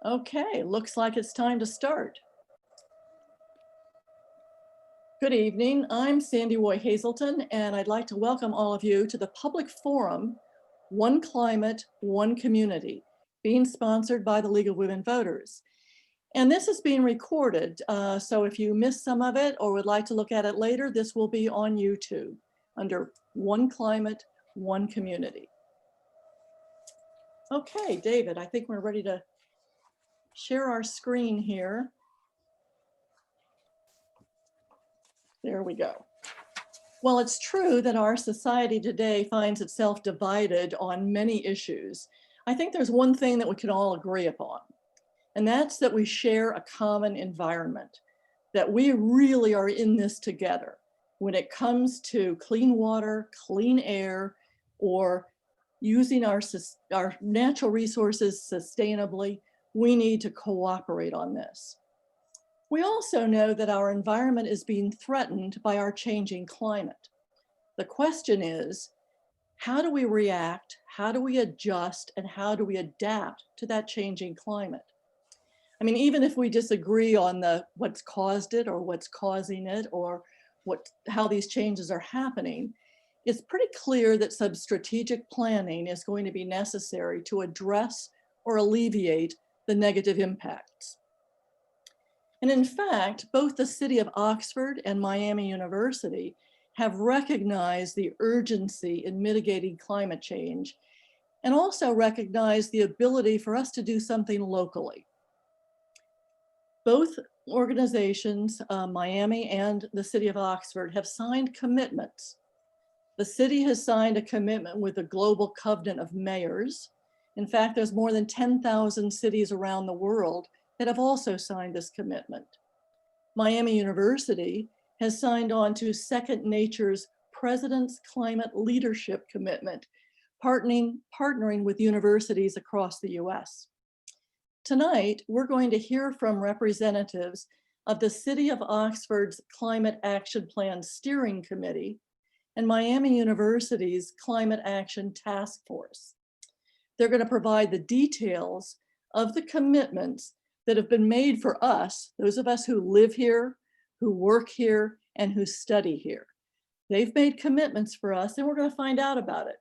Okay, looks like it's time to start. Good evening, I'm Sandy Roy Hazelton, and I'd like to welcome all of you to the public forum, One Climate, One Community, being sponsored by the League of Women Voters. And this is being recorded, so if you missed some of it or would like to look at it later, this will be on YouTube under One Climate, One Community. Okay, David, I think we're ready to share our screen here. There we go. Well, it's true that our society today finds itself divided on many issues. I think there's one thing that we can all agree upon, and that's that we share a common environment, that we really are in this together. When it comes to clean water, clean air, or using our natural resources sustainably, we need to cooperate on this. We also know that our environment is being threatened by our changing climate. The question is, how do we react? How do we adjust? And how do we adapt to that changing climate? I mean, even if we disagree on what's caused it or what's causing it or how these changes are happening, it's pretty clear that some strategic planning is going to be necessary to address or alleviate the negative impacts. And in fact, both the city of Oxford and Miami University have recognized the urgency in mitigating climate change and also recognized the ability for us to do something locally. Both organizations, Miami and the city of Oxford, have signed commitments. The city has signed a commitment with the Global Covenant of Mayors. In fact, there's more than 10,000 cities around the world that have also signed this commitment. Miami University has signed on to Second Nature's President's Climate Leadership Commitment, partnering with universities across the US. Tonight, we're going to hear from representatives of the City of Oxford's Climate Action Plan Steering Committee and Miami University's Climate Action Task Force. They're going to provide the details of the commitments that have been made for us, those of us who live here, who work here, and who study here. They've made commitments for us, and we're going to find out about it.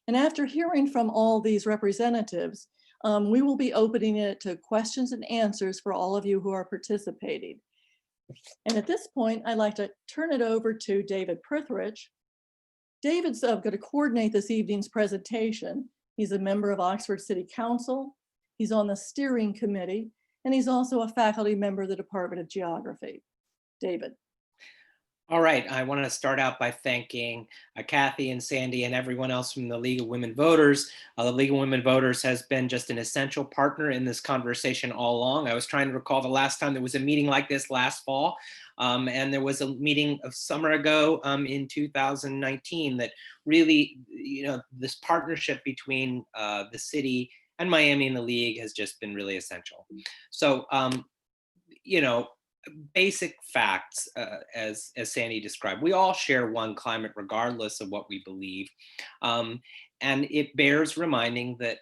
And after hearing from all these representatives, we will be opening it to questions and answers for all of you who are participating. And at this point, I'd like to turn it over to David Prithridge. David's going to coordinate this evening's presentation. He's a member of Oxford City Council. He's on the steering committee, and he's also a faculty member of the Department of Geography. David. All right, I want to start out by thanking Kathy and Sandy and everyone else from the League of Women Voters. The League of Women Voters has been just an essential partner in this conversation all along. I was trying to recall the last time there was a meeting like this last fall, and there was a meeting of summer ago in 2019 that really, this partnership between the city and Miami and the League has just been really essential. So, basic facts, as Sandy described, we all share one climate regardless of what we believe. And it bears reminding that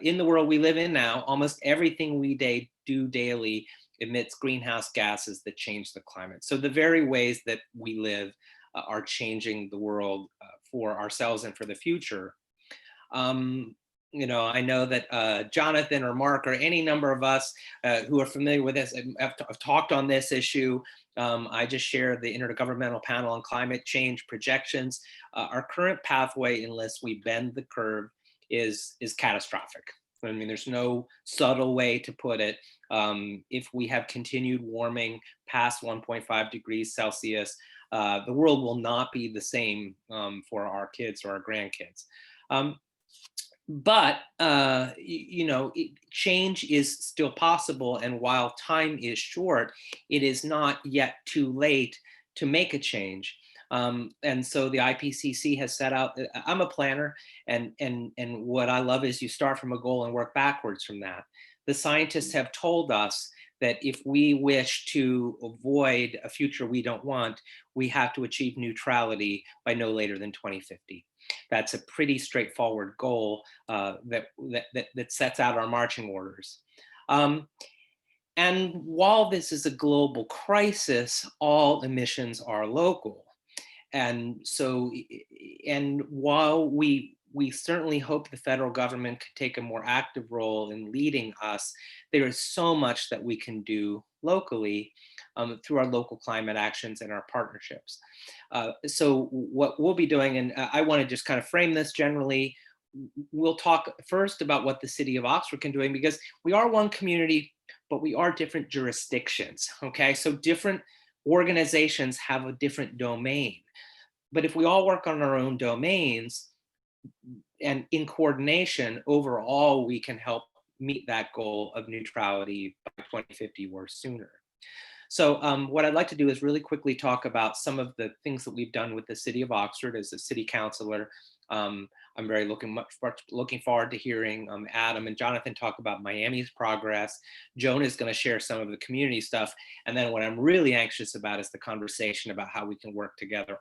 in the world we live in now, almost everything we do daily emits greenhouse gases that change the climate. So the very ways that we live are changing the world for ourselves and for the future. I know that Jonathan or Mark or any number of us who are familiar with this have talked on this issue. I just shared the Intergovernmental Panel on Climate Change projections. Our current pathway, unless we bend the curve, is catastrophic. I mean, there's no subtle way to put it. If we have continued warming past 1.5 degrees Celsius, the world will not be the same for our kids or our grandkids. But, change is still possible. And while time is short, it is not yet too late to make a change. And so the IPCC has set out, I'm a planner, and what I love is you start from a goal and work backwards from that. The scientists have told us that if we wish to avoid a future we don't want, we have to achieve neutrality by no later than 2050. That's a pretty straightforward goal that sets out our marching orders. And while this is a global crisis, all emissions are local. And so, and while we certainly hope the federal government could take a more active role in leading us, there is so much that we can do locally through our local climate actions and our partnerships. So what we'll be doing, and I want to just kind of frame this generally, we'll talk first about what the city of Oxford can do, because we are one community, but we are different jurisdictions, okay? So different organizations have a different domain. But if we all work on our own domains and in coordination, overall, we can help meet that goal of neutrality by 2050 or sooner. So what I'd like to do is really quickly talk about some of the things that we've done with the city of Oxford as a city councilor. I'm very looking forward to hearing Adam and Jonathan talk about Miami's progress. Joan is going to share some of the community stuff. And then what I'm really anxious about is the conversation about how we can work together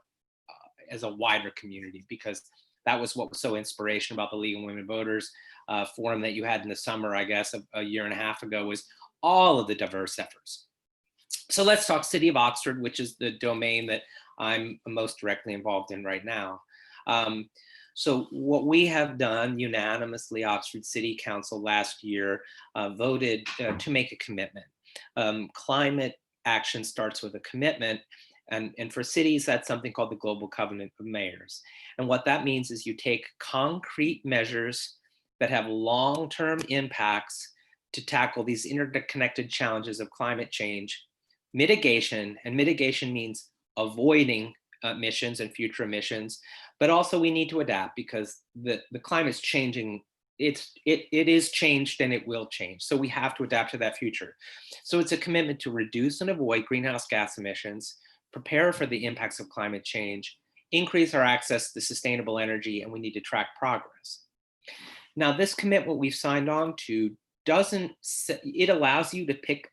as a wider community, because that was what was so inspirational about the League of Women Voters forum that you had in the summer, I guess, a year and a half ago, was all of the diverse efforts. So let's talk City of Oxford, which is the domain that I'm most directly involved in right now. So what we have done unanimously, Oxford City Council last year voted to make a commitment. Climate action starts with a commitment. And for cities, that's something called the Global Covenant of Mayors. And what that means is you take concrete measures that have long-term impacts to tackle these interconnected challenges of climate change, mitigation, and mitigation means avoiding emissions and future emissions, but also we need to adapt because the climate's changing. It is changed and it will change. So we have to adapt to that future. So it's a commitment to reduce and avoid greenhouse gas emissions, prepare for the impacts of climate change, increase our access to sustainable energy, and we need to track progress. Now, this commitment we've signed on to it allows you to pick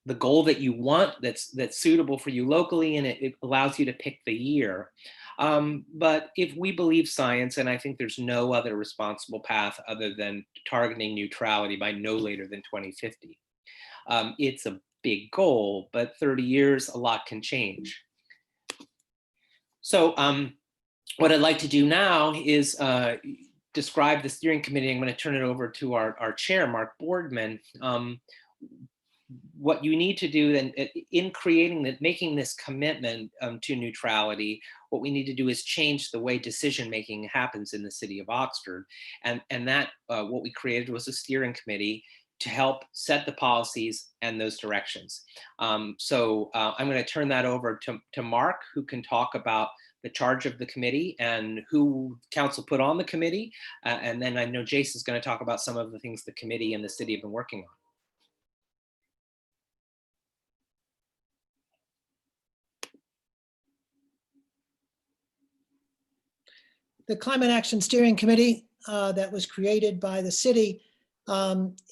the goal that you want that's suitable for you locally, and it allows you to pick the year. But if we believe science, and I think there's no other responsible path other than targeting neutrality by no later than 2050. It's a big goal, but 30 years, a lot can change. So what I'd like to do now is describe the steering committee. I'm going to turn it over to our chair, Mark Boardman. What you need to do then in making this commitment to neutrality, what we need to do is change the way decision-making happens in the city of Oxford. And that what we created was a steering committee to help set the policies and those directions. So I'm going to turn that over to Mark, who can talk about the charge of the committee and who council put on the committee. And then I know Jason's going to talk about some of the things the committee and the city have been working on. The Climate Action Steering Committee that was created by the city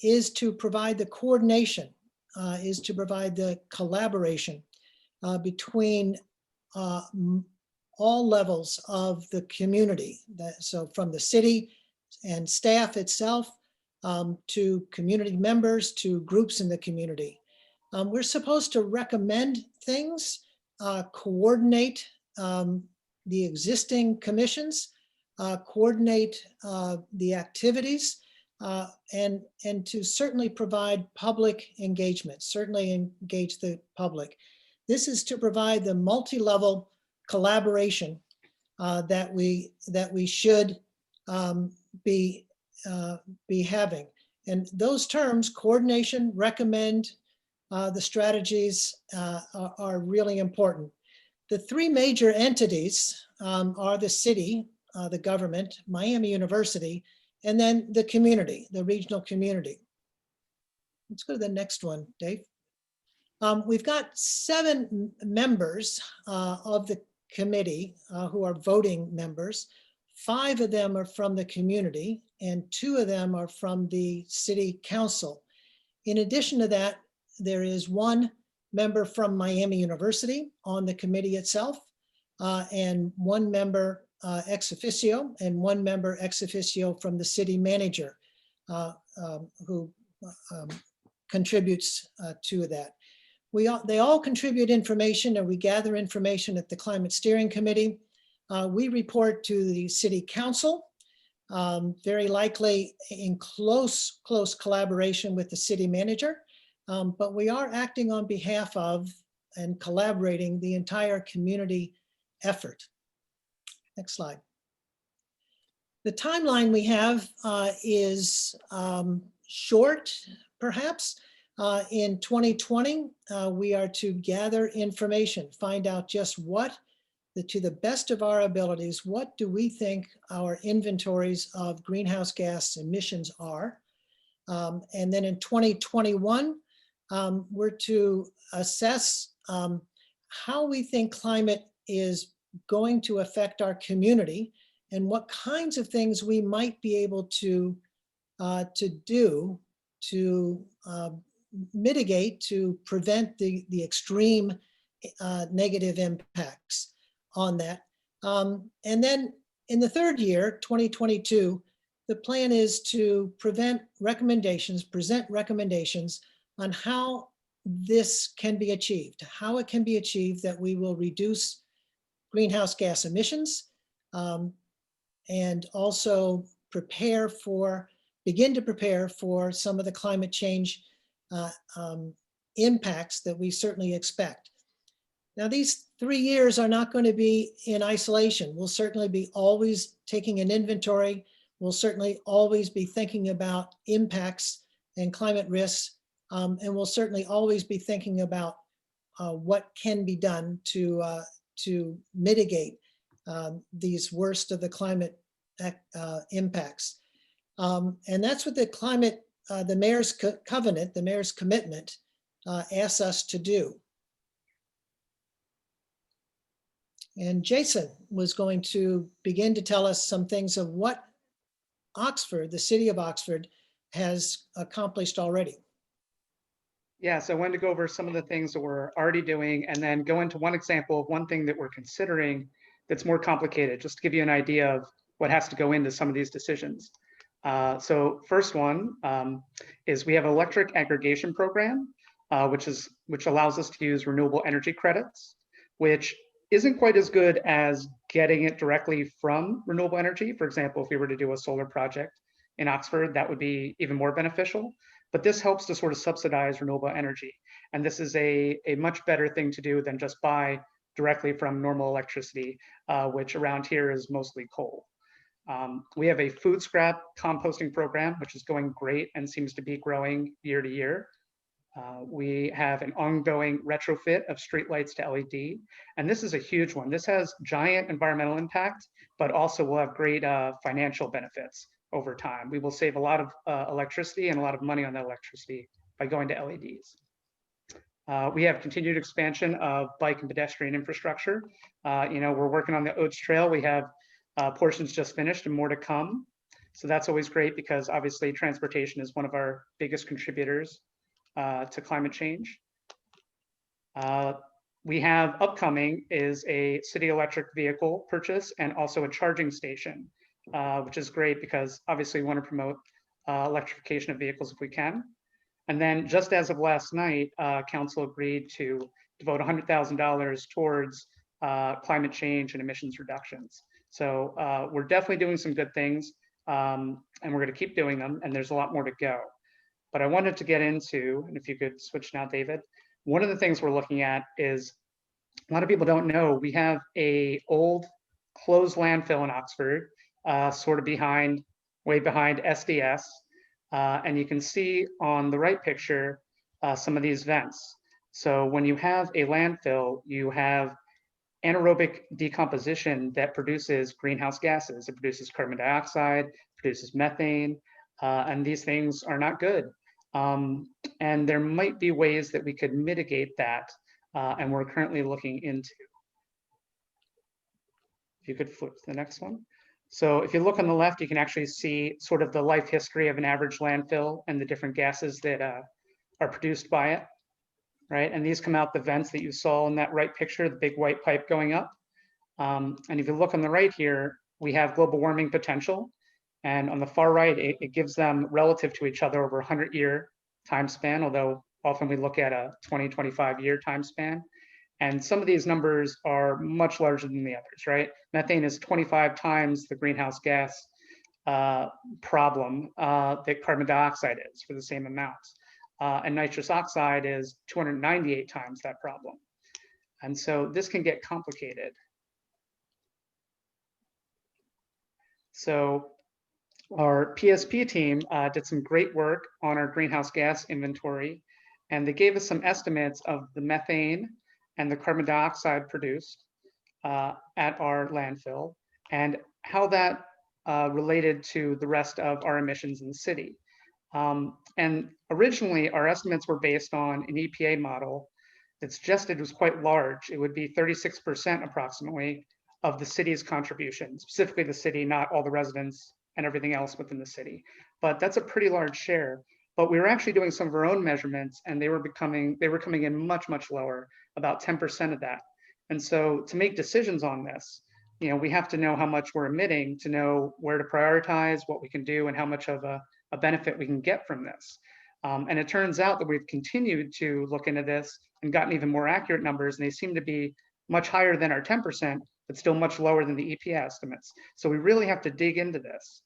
is to provide the coordination, is to provide the collaboration between all levels of the community. So from the city and staff itself to community members, to groups in the community. We're supposed to recommend things, coordinate the existing commissions, coordinate the activities, and to certainly provide public engagement, certainly engage the public. This is to provide the multi-level collaboration that we should be having. And those terms, coordination, recommend, the strategies are really important. The three major entities are the city, the government, Miami University, and then the community, the regional community. Let's go to the next one, Dave. We've got 7 members of the committee who are voting members. 5 of them are from the community and 2 of them are from the city council. In addition to that, there is 1 member from Miami University on the committee itself, and 1 member ex officio, and 1 member ex officio from the city manager, who contributes to that. They all contribute information, and we gather information at the Climate Steering Committee. We report to the City Council, very likely in close collaboration with the city manager, but we are acting on behalf of and collaborating the entire community effort. Next slide. The timeline we have is short, perhaps. In 2020, we are to gather information, find out just what, to the best of our abilities, what do we think our inventories of greenhouse gas emissions are. And then in 2021, we're to assess how we think climate is going to affect our community and what kinds of things we might be able to do to mitigate, to prevent the extreme negative impacts on that. And then in the third year, 2022, the plan is to present recommendations on how this can be achieved, how it can be achieved that we will reduce greenhouse gas emissions, and also begin to prepare for some of the climate change impacts that we certainly expect. Now, these 3 years are not going to be in isolation. We'll certainly be always taking an inventory. We'll certainly always be thinking about impacts and climate risks. And we'll certainly always be thinking about what can be done to mitigate these worst of the climate impacts. And that's what the Mayor's Covenant, the Mayor's Commitment asks us to do. And Jason was going to begin to tell us some things of what Oxford, the city of Oxford, has accomplished already. Yeah, so I wanted to go over some of the things that we're already doing and then go into one example of one thing that we're considering that's more complicated, just to give you an idea of what has to go into some of these decisions. So first one is we have an electric aggregation program, which allows us to use renewable energy credits, which isn't quite as good as getting it directly from renewable energy. For example, if we were to do a solar project in Oxford, that would be even more beneficial. But this helps to sort of subsidize renewable energy. And this is a much better thing to do than just buy directly from normal electricity, which around here is mostly coal. We have a food scrap composting program, which is going great and seems to be growing year to year. We have an ongoing retrofit of streetlights to LED, and this is a huge one. This has giant environmental impact, but also will have great financial benefits over time. We will save a lot of electricity and a lot of money on that electricity by going to LEDs. We have continued expansion of bike and pedestrian infrastructure. We're working on the Oats Trail. We have portions just finished and more to come. So that's always great because obviously transportation is one of our biggest contributors to climate change. We have upcoming is a city electric vehicle purchase and also a charging station, which is great because obviously we want to promote electrification of vehicles if we can. And then just as of last night, council agreed to devote $100,000 towards climate change and emissions reductions. So we're definitely doing some good things and we're going to keep doing them, and there's a lot more to go. But I wanted to get into, and if you could switch now, David, one of the things we're looking at is, a lot of people don't know, we have a old closed landfill in Oxford, sort of way behind SDS. And you can see on the right picture, some of these vents. So when you have a landfill, you have anaerobic decomposition that produces greenhouse gases. It produces carbon dioxide, produces methane, and these things are not good. And there might be ways that we could mitigate that, and we're currently looking into. If you could flip to the next one. So if you look on the left, you can actually see sort of the life history of an average landfill and the different gases that are produced by it, right? And these come out the vents that you saw in that right picture, the big white pipe going up. And if you look on the right here, we have global warming potential. And on the far right, it gives them relative to each other over a 100-year time span, although often we look at a 20, 25-year time span. And some of these numbers are much larger than the others, right? Methane is 25 times the greenhouse gas problem that carbon dioxide is for the same amount. And nitrous oxide is 298 times that problem. And so this can get complicated. So our PSP team did some great work on our greenhouse gas inventory, and they gave us some estimates of the methane and the carbon dioxide produced at our landfill and how that related to the rest of our emissions in the city. And originally, our estimates were based on an EPA model that suggested it was quite large. It would be 36% approximately of the city's contribution, specifically the city, not all the residents and everything else within the city. But that's a pretty large share. But we were actually doing some of our own measurements, and they were coming in much, much lower, about 10% of that. And so to make decisions on this, we have to know how much we're emitting to know where to prioritize, what we can do, and how much of a benefit we can get from this. And it turns out that we've continued to look into this and gotten even more accurate numbers, and they seem to be much higher than our 10%, but still much lower than the EPA estimates. So we really have to dig into this.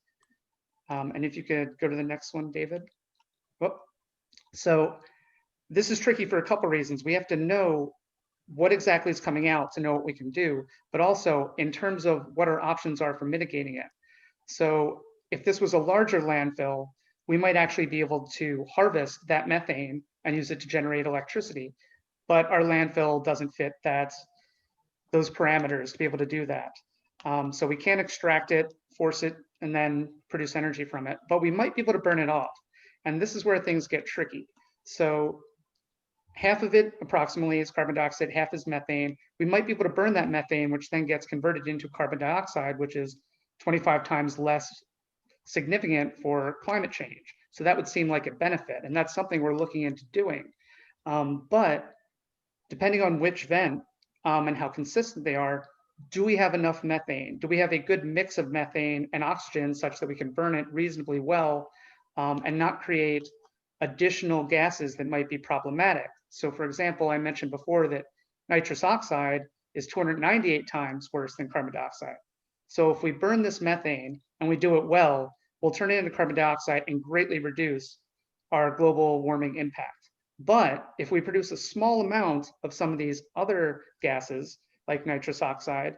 And if you could go to the next one, David. Oh. So this is tricky for a couple reasons. We have to know what exactly is coming out to know what we can do, but also in terms of what our options are for mitigating it. So if this was a larger landfill, we might actually be able to harvest that methane and use it to generate electricity. But our landfill doesn't fit those parameters to be able to do that. So we can't extract it, force it, and then produce energy from it, but we might be able to burn it off. And this is where things get tricky. So half of it approximately is carbon dioxide, half is methane. We might be able to burn that methane, which then gets converted into carbon dioxide, which is 25 times less significant for climate change. So that would seem like a benefit. And that's something we're looking into doing. But depending on which vent and how consistent they are, do we have enough methane? Do we have a good mix of methane and oxygen such that we can burn it reasonably well and not create additional gases that might be problematic? So for example, I mentioned before that nitrous oxide is 298 times worse than carbon dioxide. So if we burn this methane and we do it well, we'll turn it into carbon dioxide and greatly reduce our global warming impact. But if we produce a small amount of some of these other gases, like nitrous oxide,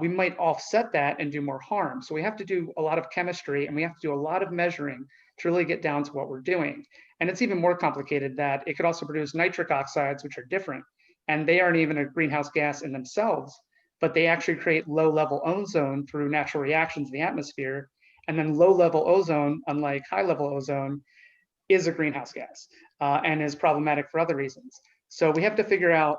we might offset that and do more harm. So we have to do a lot of chemistry and we have to do a lot of measuring to really get down to what we're doing. And it's even more complicated that it could also produce nitric oxides, which are different. And they aren't even a greenhouse gas in themselves, but they actually create low-level ozone through natural reactions in the atmosphere. And then low-level ozone, unlike high-level ozone, is a greenhouse gas and is problematic for other reasons. So we have to figure out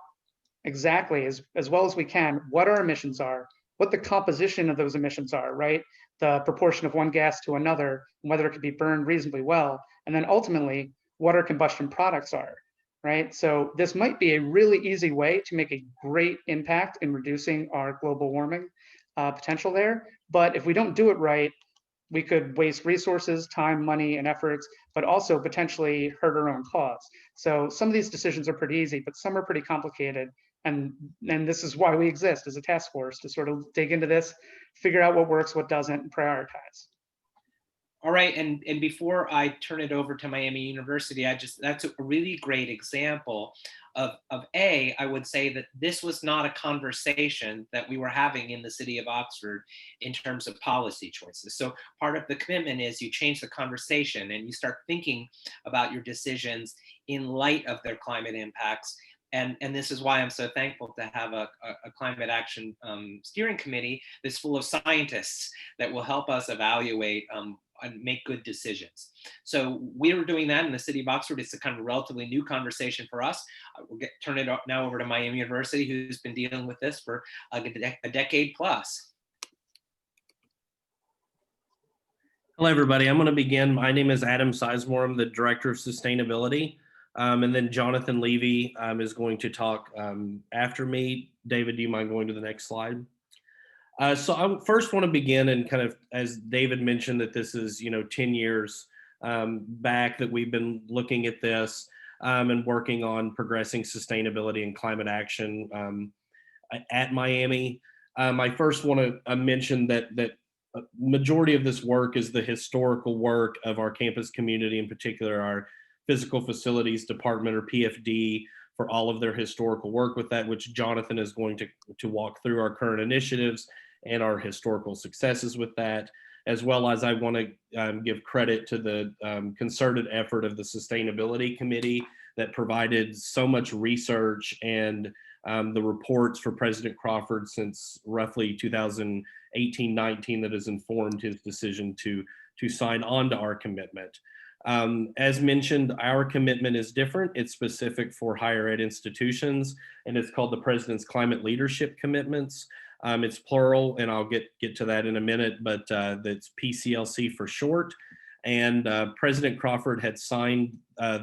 exactly, as well as we can, what our emissions are, what the composition of those emissions are, right? The proportion of one gas to another, and whether it could be burned reasonably well, and then ultimately, what our combustion products are, right? So this might be a really easy way to make a great impact in reducing our global warming potential there. But if we don't do it right, we could waste resources, time, money, and efforts, but also potentially hurt our own cause. So some of these decisions are pretty easy, but some are pretty complicated. And this is why we exist as a task force, to sort of dig into this, figure out what works, what doesn't, and prioritize. All right, and before I turn it over to Miami University, that's a really great example of I would say that this was not a conversation that we were having in the city of Oxford in terms of policy choices. So part of the commitment is you change the conversation and you start thinking about your decisions in light of their climate impacts. And this is why I'm so thankful to have a climate action steering committee that's full of scientists that will help us evaluate and make good decisions. So we were doing that in the city of Oxford. It's a kind of relatively new conversation for us. We'll turn it now over to Miami University, who's been dealing with this for a decade plus. Hello, everybody. I'm going to begin. My name is Adam Sizemore. I'm the Director of Sustainability. And then Jonathan Levy is going to talk after me. David, do you mind going to the next slide? So I first want to begin and kind of, as David mentioned, that this is, 10 years back that we've been looking at this and working on progressing sustainability and climate action at Miami. I first want to mention that majority of this work is the historical work of our campus community, in particular our physical facilities department, or PFD, for all of their historical work with that, which Jonathan is going to walk through our current initiatives and our historical successes with that, as well as I want to give credit to the concerted effort of the Sustainability Committee that provided so much research and the reports for President Crawford since roughly 2018-19 that has informed his decision to sign on to our commitment. As mentioned, our commitment is different. It's specific for higher ed institutions, and it's called the President's Climate Leadership Commitments. It's plural, and I'll get to that in a minute, but that's PCLC for short. And President Crawford had signed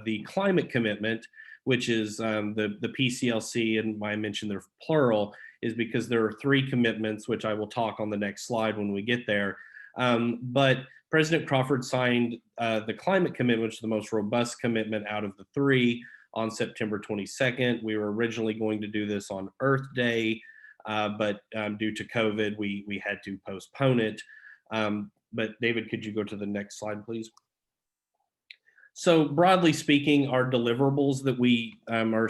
the climate commitment, which is the PCLC, and why I mentioned they're plural is because there are 3 commitments, which I will talk on the next slide when we get there. But President Crawford signed the climate commitment, which is the most robust commitment out of the 3, on September 22nd. We were originally going to do this on Earth Day, but due to COVID, we had to postpone it. But David, could you go to the next slide, please? So broadly speaking, our deliverables that we are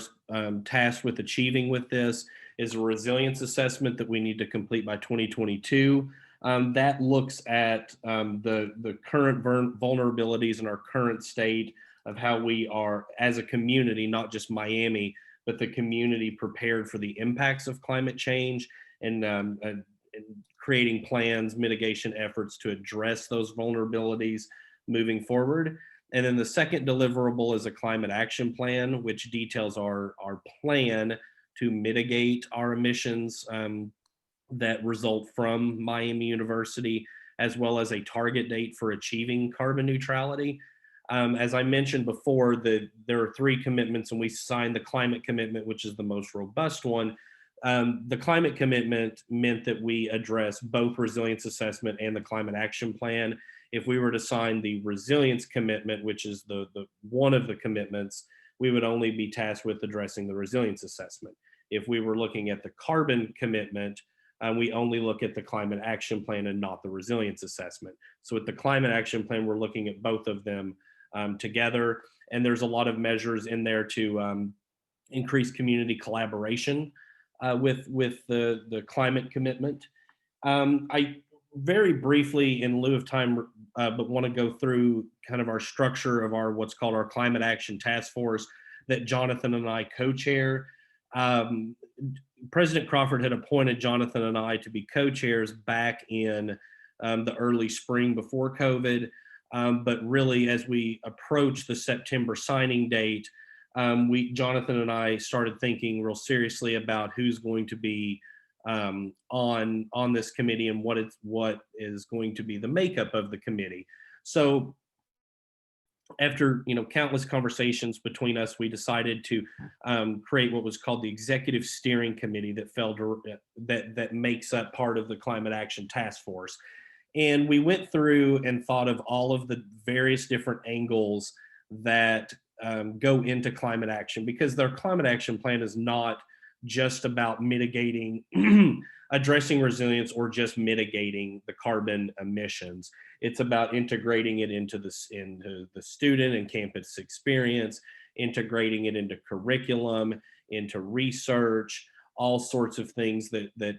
tasked with achieving with this is a resilience assessment that we need to complete by 2022. That looks at the current vulnerabilities in our current state of how we are as a community, not just Miami, but the community prepared for the impacts of climate change and creating plans, mitigation efforts to address those vulnerabilities moving forward. And then the second deliverable is a climate action plan, which details our plan to mitigate our emissions that result from Miami University, as well as a target date for achieving carbon neutrality. As I mentioned before, there are 3 commitments, and we signed the climate commitment, which is the most robust one. The climate commitment meant that we address both resilience assessment and the climate action plan. If we were to sign the resilience commitment, which is the one of the commitments, we would only be tasked with addressing the resilience assessment. If we were looking at the carbon commitment, we only look at the climate action plan and not the resilience assessment. So with the climate action plan, we're looking at both of them together. And there's a lot of measures in there to increase community collaboration with the climate commitment. I very briefly, in lieu of time, but want to go through kind of our structure of our what's called our Climate Action Task Force that Jonathan and I co-chair. President Crawford had appointed Jonathan and I to be co-chairs back in the early spring before COVID. But really, as we approach the September signing date, Jonathan and I started thinking real seriously about who's going to be on this committee and what is going to be the makeup of the committee. So after countless conversations between us, we decided to create what was called the Executive Steering Committee that makes up part of the Climate Action Task Force. And we went through and thought of all of the various different angles that go into climate action, because their climate action plan is not just about mitigating, addressing resilience or just mitigating the carbon emissions. It's about integrating it into the student and campus experience, integrating it into curriculum, into research, all sorts of things that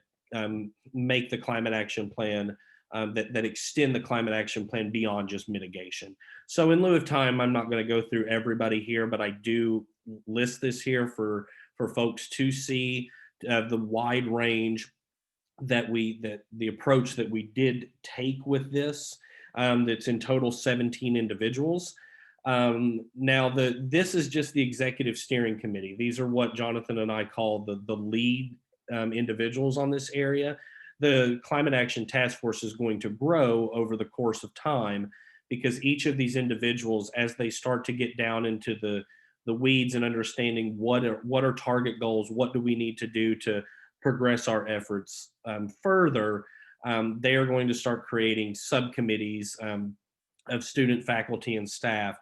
make the climate action plan, that extend the climate action plan beyond just mitigation. So in lieu of time, I'm not going to go through everybody here, but I do list this here for folks to see the wide range that the approach that we did take with this. That's in total 17 individuals. Now this is just the Executive Steering Committee. These are what Jonathan and I call the lead individuals on this area. The Climate Action Task Force is going to grow over the course of time, because each of these individuals, as they start to get down into the weeds and understanding what are target goals, what do we need to do to progress our efforts further, they are going to start creating subcommittees of student, faculty, and staff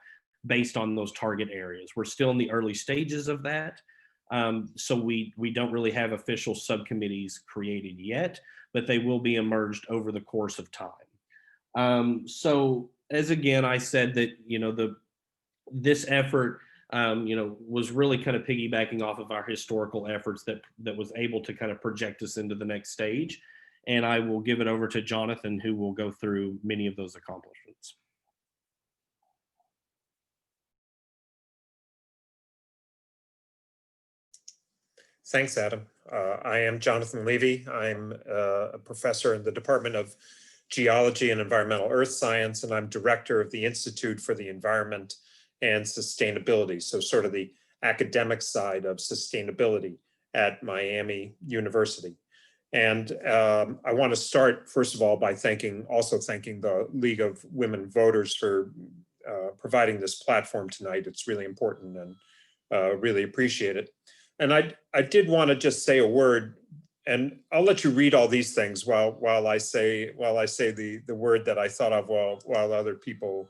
based on those target areas. We're still in the early stages of that. So we don't really have official subcommittees created yet, but they will be emerged over the course of time. So as again, I said that, this effort, was really kind of piggybacking off of our historical efforts that was able to kind of project us into the next stage. And I will give it over to Jonathan, who will go through many of those accomplishments. Thanks, Adam. I am Jonathan Levy. I'm a professor in the Department of Geology and Environmental Earth Science, and I'm director of the Institute for the Environment and Sustainability, so sort of the academic side of sustainability at Miami University. And I want to start, first of all, by also thanking the League of Women Voters for providing this platform tonight. It's really important and really appreciate it. And I did want to just say a word, and I'll let you read all these things while I say the word that I thought of while other people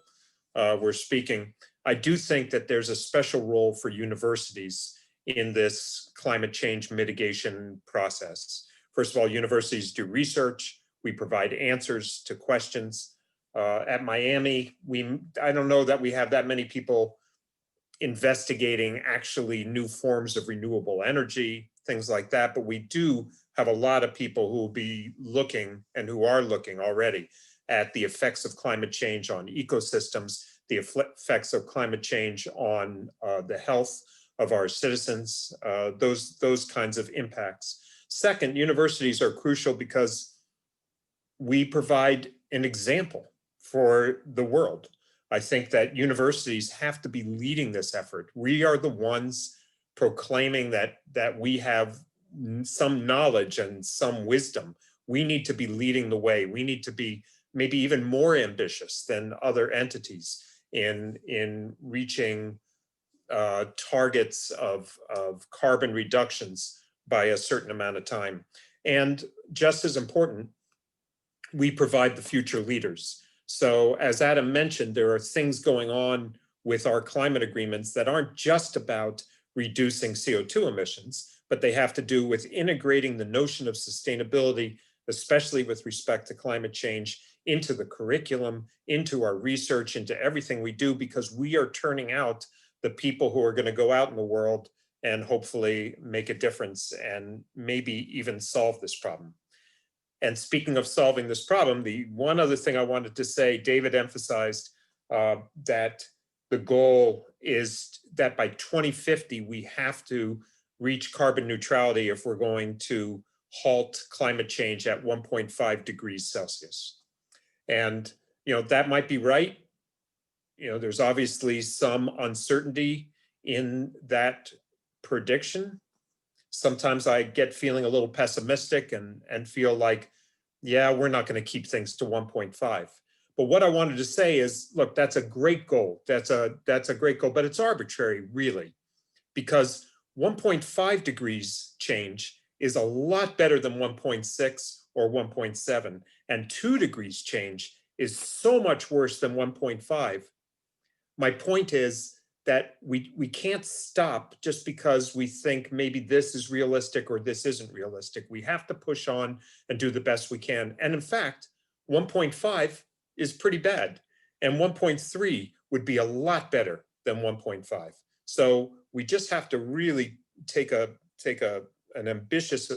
were speaking. I do think that there's a special role for universities in this climate change mitigation process. First of all, universities do research. We provide answers to questions. At Miami, I don't know that we have that many people investigating actually new forms of renewable energy, things like that, but we do have a lot of people who will be looking and who are looking already at the effects of climate change on ecosystems, the effects of climate change on the health of our citizens, those kinds of impacts. Second, universities are crucial because we provide an example for the world. I think that universities have to be leading this effort. We are the ones proclaiming that we have some knowledge and some wisdom. We need to be leading the way. We need to be maybe even more ambitious than other entities in reaching targets of carbon reductions by a certain amount of time. And just as important, we provide the future leaders. So as Adam mentioned, there are things going on with our climate agreements that aren't just about reducing CO2 emissions, but they have to do with integrating the notion of sustainability, especially with respect to climate change, into the curriculum, into our research, into everything we do, because we are turning out the people who are going to go out in the world and hopefully make a difference and maybe even solve this problem. And speaking of solving this problem, the one other thing I wanted to say, David emphasized that the goal is that by 2050, we have to reach carbon neutrality if we're going to halt climate change at 1.5 degrees Celsius. And, that might be right. There's obviously some uncertainty in that prediction. Sometimes I get feeling a little pessimistic and feel like, yeah, we're not going to keep things to 1.5. But what I wanted to say is, look, that's a great goal. That's a great goal, but it's arbitrary, really, because 1.5 degrees change is a lot better than 1.6 or 1.7, and 2 degrees change is so much worse than 1.5. My point is that we can't stop just because we think maybe this is realistic or this isn't realistic. We have to push on and do the best we can. And in fact, 1.5 is pretty bad, and 1.3 would be a lot better than 1.5. So we just have to really take an ambitious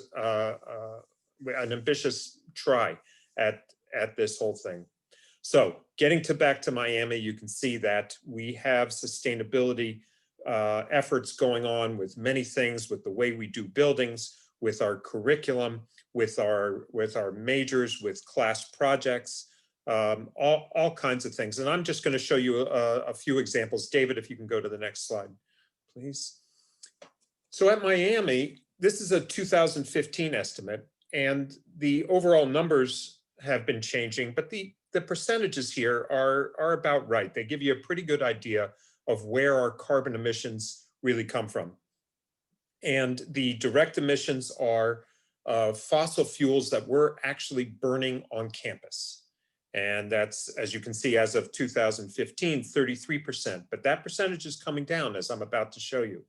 try at this whole thing. So getting back to Miami, you can see that we have sustainability efforts going on with many things, with the way we do buildings, with our curriculum, with our majors, with class projects, all kinds of things. And I'm just going to show you a few examples. David, if you can go to the next slide, please. So at Miami, this is a 2015 estimate, and the overall numbers have been changing, but the percentages here are about right. They give you a pretty good idea of where our carbon emissions really come from. And the direct emissions are fossil fuels that we're actually burning on campus. And that's, as you can see, as of 2015, 33%. But that percentage is coming down, as I'm about to show you.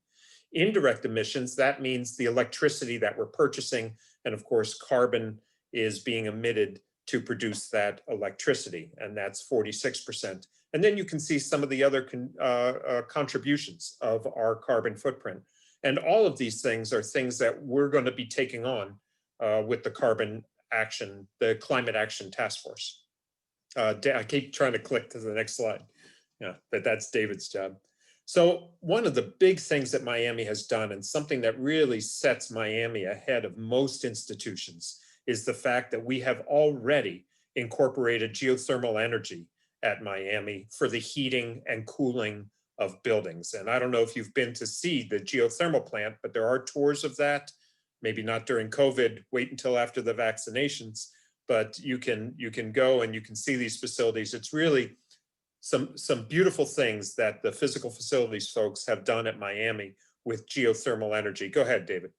Indirect emissions, that means the electricity that we're purchasing, and of course, carbon is being emitted to produce that electricity, and that's 46%. And then you can see some of the other contributions of our carbon footprint. And all of these things are things that we're going to be taking on with the carbon action, the climate action task force. I keep trying to click to the next slide. Yeah, but that's David's job. So one of the big things that Miami has done, and something that really sets Miami ahead of most institutions, is the fact that we have already incorporated geothermal energy at Miami for the heating and cooling of buildings. And I don't know if you've been to see the geothermal plant, but there are tours of that. Maybe not during COVID, wait until after the vaccinations, but you can go and you can see these facilities. It's really some beautiful things that the physical facilities folks have done at Miami with geothermal energy. Go ahead, David.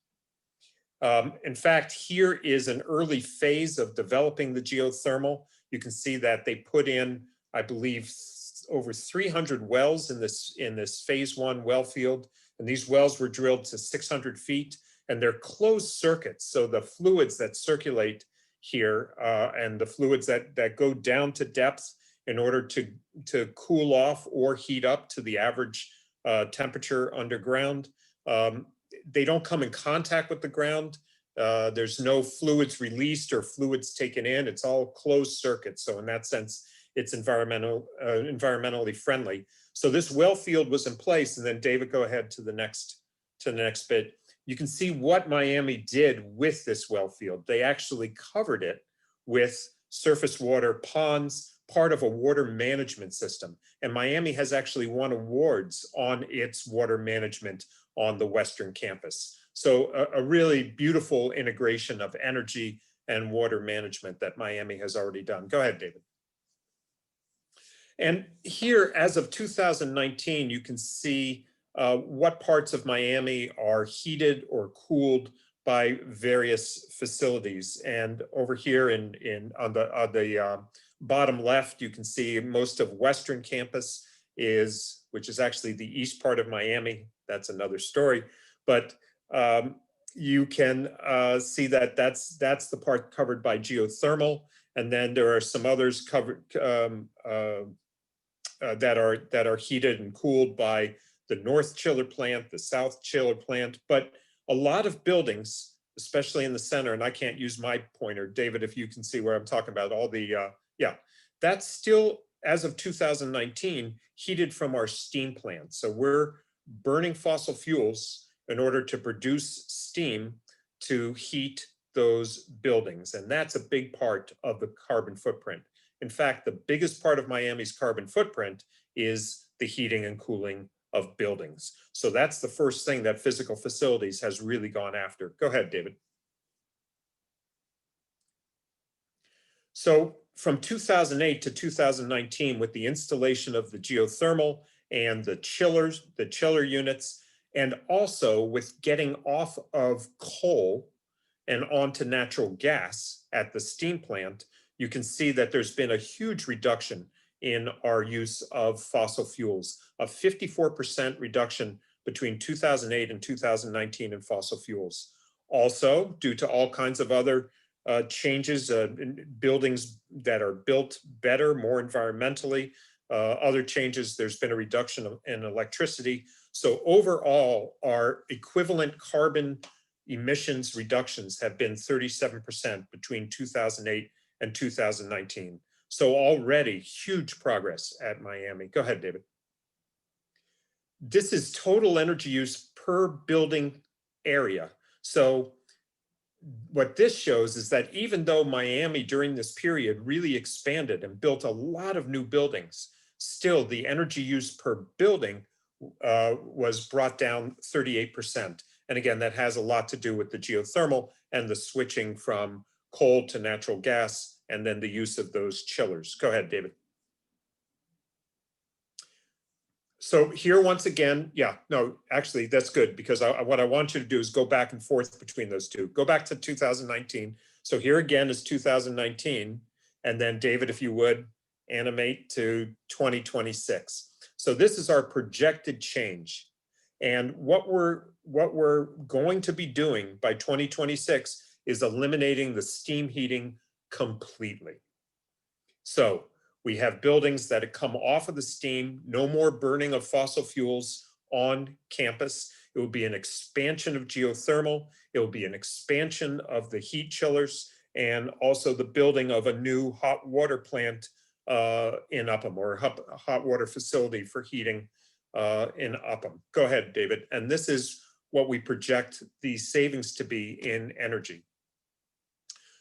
In fact, here is an early phase of developing the geothermal. You can see that they put in, I believe, over 300 wells in this phase 1 well field. And these wells were drilled to 600 feet, and they're closed circuits. So the fluids that circulate here and the fluids that go down to depth in order to cool off or heat up to the average temperature underground, they don't come in contact with the ground. There's no fluids released or fluids taken in. It's all closed circuits. So in that sense, it's environmentally friendly. So this well field was in place. And then David, go ahead to the next bit. You can see what Miami did with this well field. They actually covered it with surface water ponds, part of a water management system. And Miami has actually won awards on its water management on the Western campus. So a really beautiful integration of energy and water management that Miami has already done. Go ahead, David. And here, as of 2019, you can see what parts of Miami are heated or cooled by various facilities. And over here on the bottom left, you can see most of Western campus which is actually the east part of Miami. That's another story. But you can see that that's the part covered by geothermal. And then there are some others covered that are heated and cooled by the North Chiller Plant, the South Chiller Plant. But a lot of buildings, especially in the center, and I can't use my pointer, David, if you can see where I'm talking about, all the, that's still, as of 2019, heated from our steam plant. So we're burning fossil fuels in order to produce steam to heat those buildings. And that's a big part of the carbon footprint. In fact, the biggest part of Miami's carbon footprint is the heating and cooling of buildings. So that's the first thing that physical facilities has really gone after. Go ahead, David. So from 2008 to 2019, with the installation of the geothermal and the chiller units, and also with getting off of coal and onto natural gas at the steam plant, you can see that there's been a huge reduction in our use of fossil fuels, a 54% reduction between 2008 and 2019 in fossil fuels. Also, due to all kinds of other changes, in buildings that are built better, more environmentally, other changes, there's been a reduction in electricity. So overall, our equivalent carbon emissions reductions have been 37% between 2008 and 2019. So already huge progress at Miami. Go ahead, David. This is total energy use per building area. So what this shows is that even though Miami during this period really expanded and built a lot of new buildings, still the energy use per building was brought down 38%. And again, that has a lot to do with the geothermal and the switching from coal to natural gas, and then the use of those chillers. Go ahead, David. So here, once again, actually that's good, because what I want you to do is go back and forth between those two. Go back to 2019. So here again is 2019. And then David, if you would, animate to 2026. So this is our projected change. And what we're going to be doing by 2026 is eliminating the steam heating completely. So we have buildings that come off of the steam, no more burning of fossil fuels on campus. It will be an expansion of geothermal. It will be an expansion of the heat chillers, and also the building of a new hot water plant in Upham, or a hot water facility for heating in Upham. Go ahead, David. And this is what we project the savings to be in energy.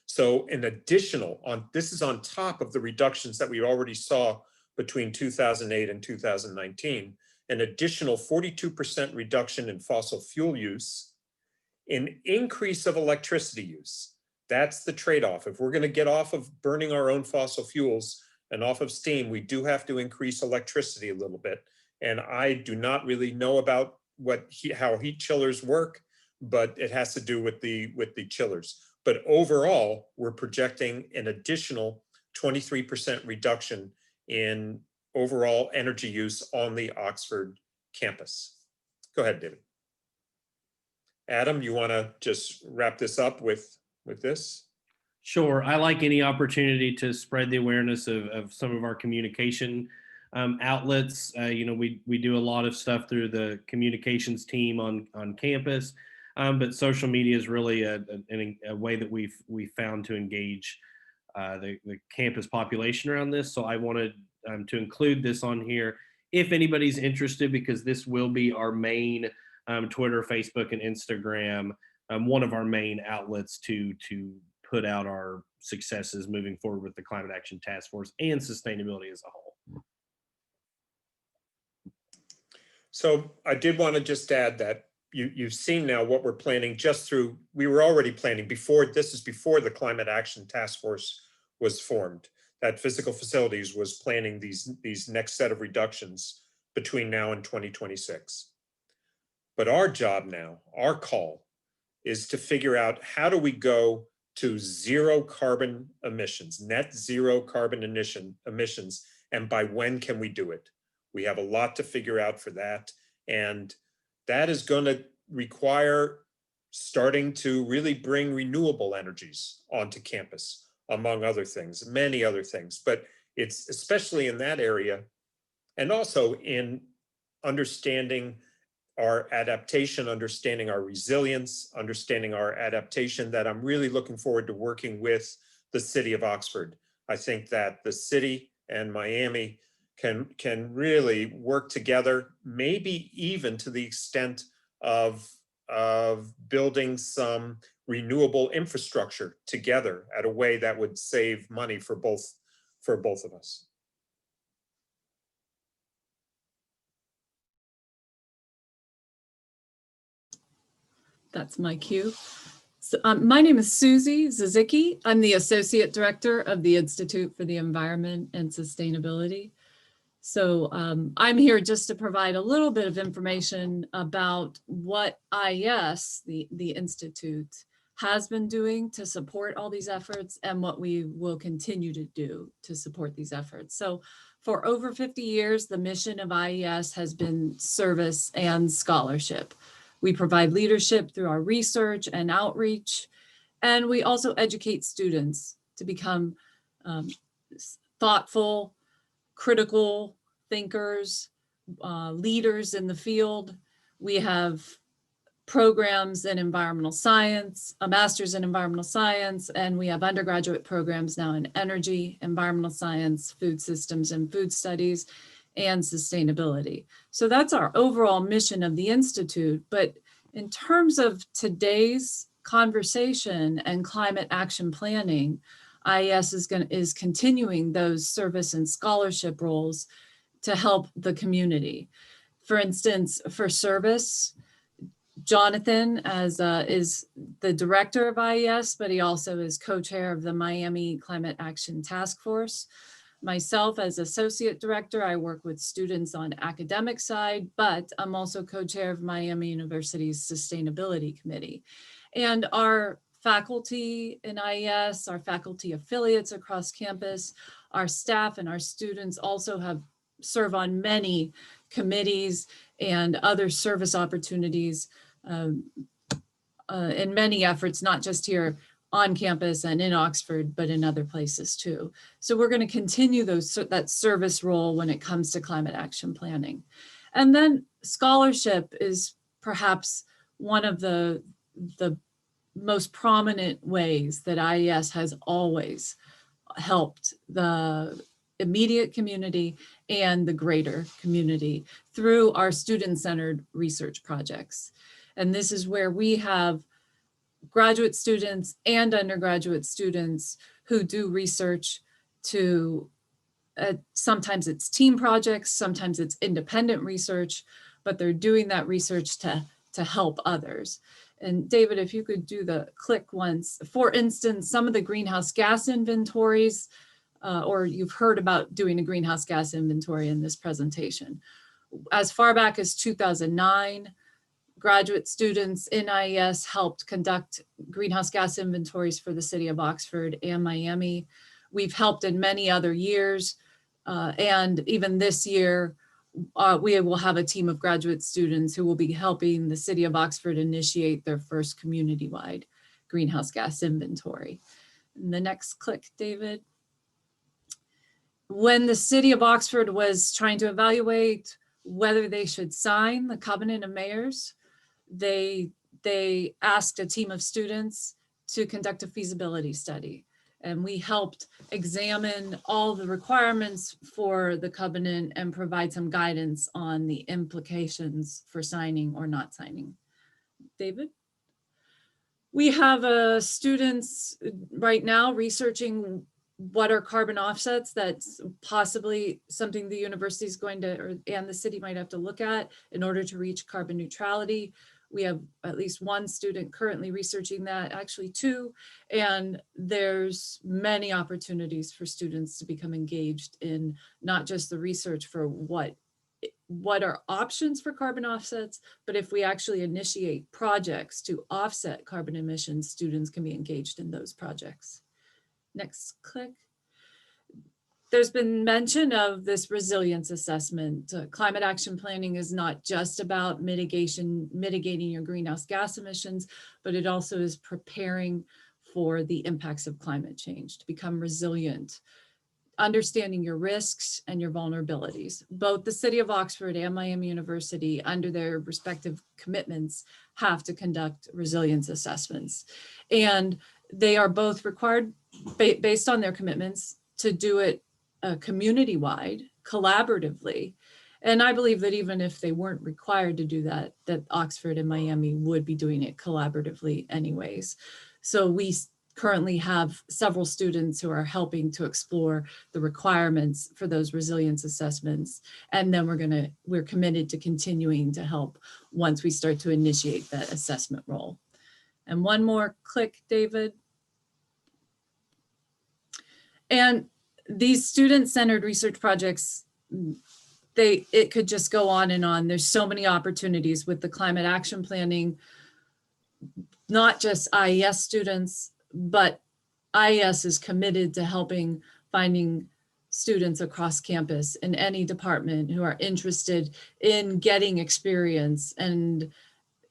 So an additional, this is on top of the reductions that we already saw between 2008 and 2019, an additional 42% reduction in fossil fuel use, an increase of electricity use. That's the trade-off. If we're going to get off of burning our own fossil fuels and off of steam, we do have to increase electricity a little bit. And I do not really know about how heat chillers work, but it has to do with the chillers. But overall, we're projecting an additional 23% reduction in overall energy use on the Oxford campus. Go ahead, David. Adam, you want to just wrap this up with this? Sure. I like any opportunity to spread the awareness of some of our communication outlets. We do a lot of stuff through the communications team on campus, but social media is really a way that we've found to engage the campus population around this. So I wanted to include this on here if anybody's interested, because this will be our main Twitter, Facebook, and Instagram, one of our main outlets to put out our successes moving forward with the Climate Action Task Force and sustainability as a whole. So I did want to just add that you've seen now what we're planning just through, we were already planning before, this is before the Climate Action Task Force was formed, that Physical Facilities was planning these next set of reductions between now and 2026. But our job now, our call, is to figure out how do we go to zero carbon emissions, net zero carbon emissions, and by when can we do it? We have a lot to figure out for that, and that is going to require starting to really bring renewable energies onto campus, among other things, many other things, but it's especially in that area, and also in understanding our adaptation, understanding our resilience, understanding our adaptation, that I'm really looking forward to working with the city of Oxford. I think that the city and Miami can really work together, maybe even to the extent of building some renewable infrastructure together at a way that would save money for both of us. That's my cue. So, my name is Susie Zizicki. I'm the Associate Director of the Institute for the Environment and Sustainability. So I'm here just to provide a little bit of information about what IES, the Institute, has been doing to support all these efforts and what we will continue to do to support these efforts. So for over 50 years, the mission of IES has been service and scholarship. We provide leadership through our research and outreach, and we also educate students to become thoughtful, critical thinkers, leaders in the field. We have programs in environmental science, a master's in environmental science, and we have undergraduate programs now in energy, environmental science, food systems and food studies, and sustainability. So that's our overall mission of the Institute. But in terms of today's conversation and climate action planning, IES is continuing those service and scholarship roles to help the community. For instance, for service, Jonathan is the director of IES, but he also is co-chair of the Miami Climate Action Task Force. Myself as associate director, I work with students on academic side, but I'm also co-chair of Miami University's Sustainability Committee. And our faculty in IES, our faculty affiliates across campus, our staff and our students also serve on many committees and other service opportunities in many efforts, not just here on campus and in Oxford, but in other places too. So we're going to continue that service role when it comes to climate action planning. And then scholarship is perhaps one of the most prominent ways that IES has always helped the immediate community and the greater community through our student-centered research projects. And this is where we have graduate students and undergraduate students who do research to, sometimes it's team projects, sometimes it's independent research, but they're doing that research to help others. And David, if you could do the click once. For instance, some of the greenhouse gas inventories, or you've heard about doing a greenhouse gas inventory in this presentation. As far back as 2009, graduate students in IES helped conduct greenhouse gas inventories for the city of Oxford and Miami. We've helped in many other years. And even this year, we will have a team of graduate students who will be helping the city of Oxford initiate their first community-wide greenhouse gas inventory. And the next click, David. When the city of Oxford was trying to evaluate whether they should sign the Covenant of Mayors, they asked a team of students to conduct a feasibility study. And we helped examine all the requirements for the covenant and provide some guidance on the implications for signing or not signing. David? We have students right now researching what are carbon offsets. That's possibly something the university is going to, and the city might have to look at in order to reach carbon neutrality. We have at least one student currently researching that, actually two, and there's many opportunities for students to become engaged in not just the research for what are options for carbon offsets, but if we actually initiate projects to offset carbon emissions, students can be engaged in those projects. Next click. There's been mention of this resilience assessment. Climate action planning is not just about mitigating your greenhouse gas emissions, but it also is preparing for the impacts of climate change, to become resilient, understanding your risks and your vulnerabilities. Both the City of Oxford and Miami University, under their respective commitments, have to conduct resilience assessments. And they are both required, based on their commitments, to do it community-wide, collaboratively. And I believe that even if they weren't required to do that, that Oxford and Miami would be doing it collaboratively anyways. So we currently have several students who are helping to explore the requirements for those resilience assessments. And then we're committed to continuing to help once we start to initiate that assessment role. And one more click, David. And these student-centered research projects, it could just go on and on. There's so many opportunities with the climate action planning, not just IES students, but IES is committed to finding students across campus in any department who are interested in getting experience and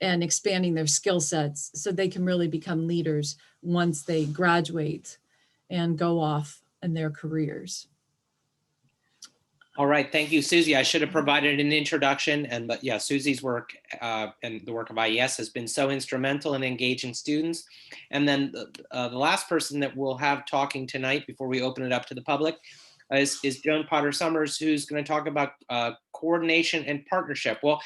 expanding their skill sets so they can really become leaders once they graduate and go off in their careers. All right, thank you, Susie. I should have provided an introduction, but yeah, Susie's work and the work of IES has been so instrumental in engaging students. And then the last person that we'll have talking tonight before we open it up to the public is Joan Potter Summers, who's going to talk about coordination and partnership. Well,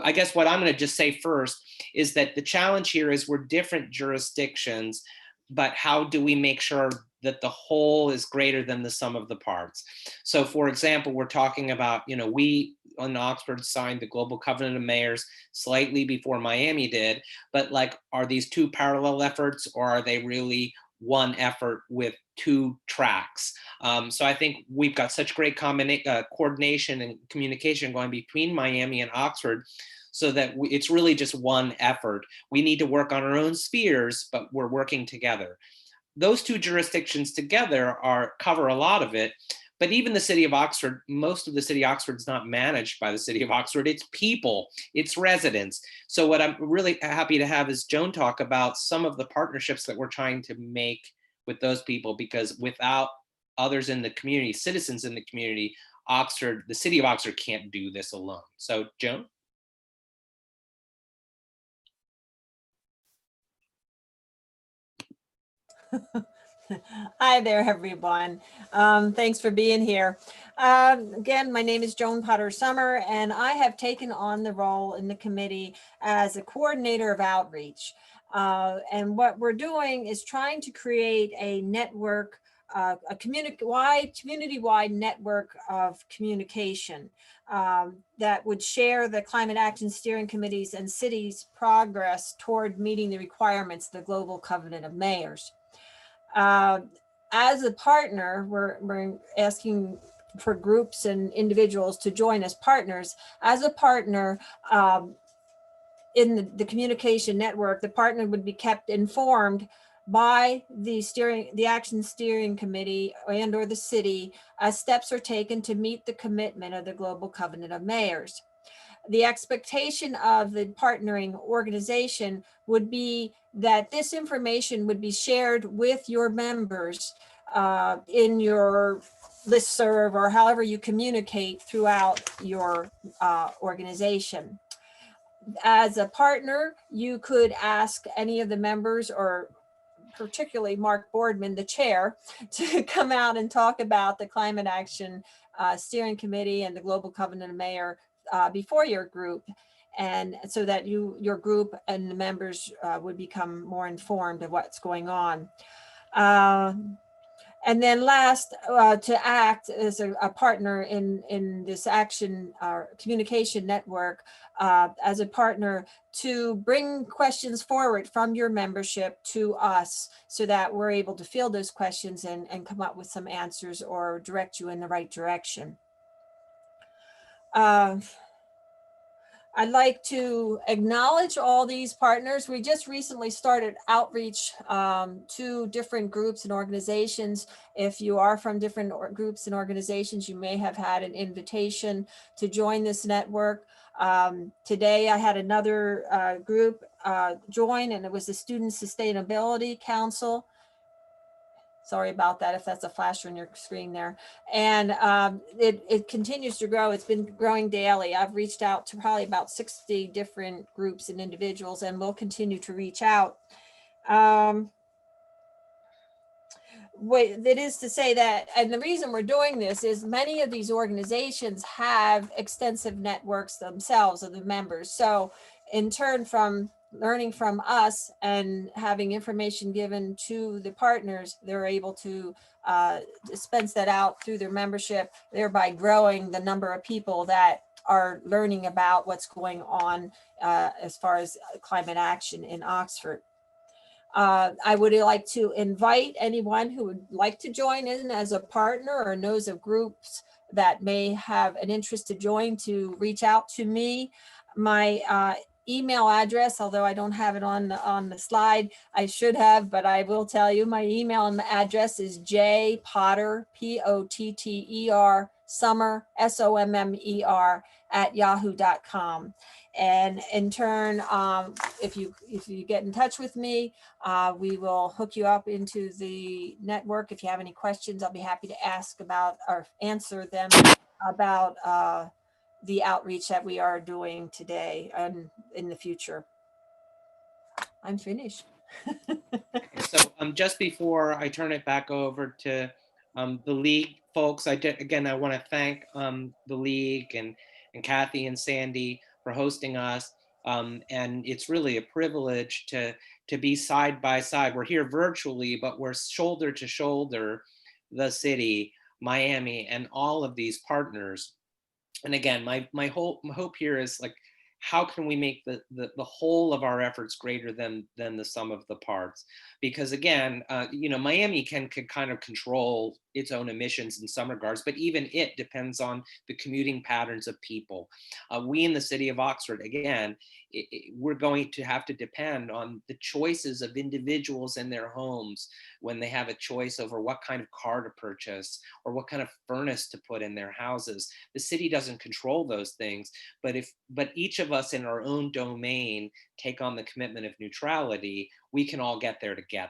I guess what I'm going to just say first is that the challenge here is we're different jurisdictions, but how do we make sure that the whole is greater than the sum of the parts? So for example, we're talking about, we in Oxford signed the Global Covenant of Mayors slightly before Miami did, but are these two parallel efforts, or are they really one effort with two tracks? So I think we've got such great coordination and communication going between Miami and Oxford. so that it's really just one effort. We need to work on our own spheres, but we're working together. Those two jurisdictions together cover a lot of it. But even the city of Oxford, most of the city of Oxford is not managed by the city of Oxford. It's people, it's residents. So what I'm really happy to have is Joan talk about some of the partnerships that we're trying to make with those people, because without others in the community, citizens in the community, Oxford, the city of Oxford can't do this alone. So Joan? Hi there, everyone. Thanks for being here. Again, my name is Joan Potter Summer, and I have taken on the role in the committee as a coordinator of outreach. And what we're doing is trying to create a network, a community-wide network of communication that would share the climate action steering committees and cities' progress toward meeting the requirements of the Global Covenant of Mayors. As a partner, we're asking for groups and individuals to join as partners. As a partner in the communication network, the partner would be kept informed by the action steering committee and or the city as steps are taken to meet the commitment of the Global Covenant of Mayors. The expectation of the partnering organization would be that this information would be shared with your members in your listserv or however you communicate throughout your organization. As a partner, you could ask any of the members, or particularly Mark Boardman, the chair, to come out and talk about the Climate Action Steering Committee and the Global Covenant of Mayor before your group, and so that your group and the members would become more informed of what's going on. And then last, to act as a partner in this action communication network, as a partner to bring questions forward from your membership to us so that we're able to field those questions and come up with some answers or direct you in the right direction. I'd like to acknowledge all these partners. We just recently started outreach to different groups and organizations. If you are from different groups and organizations, you may have had an invitation to join this network. Today I had another group join, and it was the Student Sustainability Council. Sorry about that if that's a flash on your screen there. And it continues to grow. It's been growing daily. I've reached out to probably about 60 different groups and individuals, and we'll continue to reach out. That is to say that, and the reason we're doing this is many of these organizations have extensive networks themselves of the members. So in turn, from learning from us and having information given to the partners, they're able to dispense that out through their membership, thereby growing the number of people that are learning about what's going on as far as climate action in Oxford. I would like to invite anyone who would like to join in as a partner or knows of groups that may have an interest to join to reach out to me. My email address, although I don't have it on the slide, I should have, but I will tell you my email address is jpotter, P-O-T-T-E-R, summer, S-O-M-M-E-R @yahoo.com. And in turn, if you get in touch with me, we will hook you up into the network. If you have any questions, I'll be happy to ask about or answer them about the outreach that we are doing today and in the future. I'm finished. So just before I turn it back over to the league folks, I want to thank the league and Kathy and Sandy for hosting us. And it's really a privilege to be side by side. We're here virtually, but we're shoulder to shoulder, the city, Miami, and all of these partners. And again, my hope here is, like, how can we make the whole of our efforts greater than the sum of the parts? Because again, Miami can kind of control its own emissions in some regards, but even it depends on the commuting patterns of people. We in the city of Oxford, again, we're going to have to depend on the choices of individuals in their homes when they have a choice over what kind of car to purchase or what kind of furnace to put in their houses. The city doesn't control those things, but each of us in our own domain take on the commitment of neutrality, we can all get there together.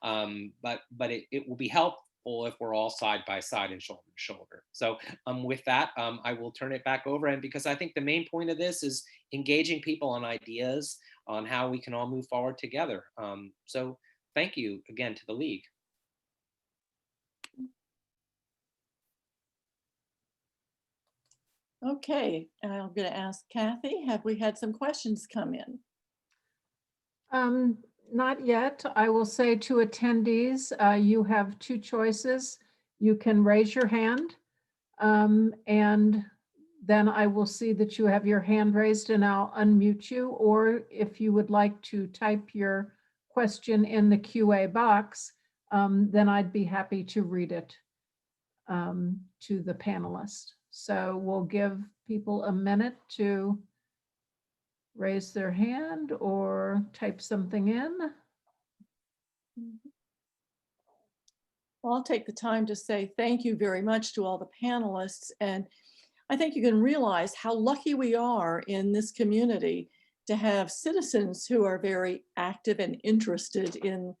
But it will be helpful if we're all side by side and shoulder to shoulder. So with that, I will turn it back over. And because I think the main point of this is engaging people on ideas on how we can all move forward together. So thank you again to the League. Okay, I'm going to ask Kathy, have we had some questions come in? Not yet. I will say to attendees, you have two choices. You can raise your hand, and then I will see that you have your hand raised and I'll unmute you. Or if you would like to type your question in the QA box, then I'd be happy to read it to the panelists. So we'll give people a minute to raise their hand or type something in. Well, I'll take the time to say thank you very much to all the panelists. And I think you can realize how lucky we are in this community to have citizens who are very active and interested in